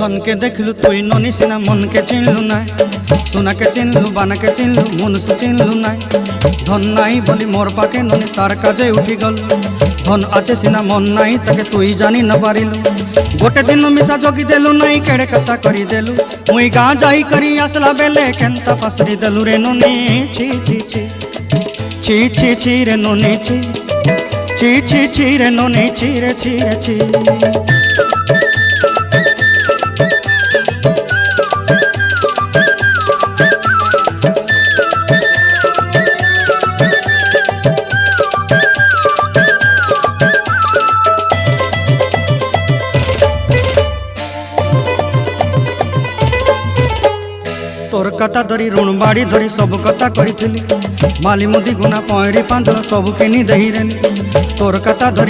धन के देखलु तुई ननी सिना मन के चिन्हलु ना सोना के चिन्हलु बाना के चिन्हलु मुनुष चिन्हलु ना धन नाई बोली मोर पाके ननी तार काजे उठी गल धन आचे सिना मन नाई ताके तुई जानी न पारिलु गोटे दिन मिसा जगी देलु नाई केड़े कथा करी देलु मुई गाँ जाई करी आसला बेले केंता पासरी देलु रे ननी छी छी छी छी छी छी रे ननी छी छी छी छी रे ननी छी रे छी रे छी। तोर कथा धरी ऋण बाड़ी धरी सब कथा करी माली मुदी गुना पहरी पांदर सब किनी दही रेली तोर कथा धरी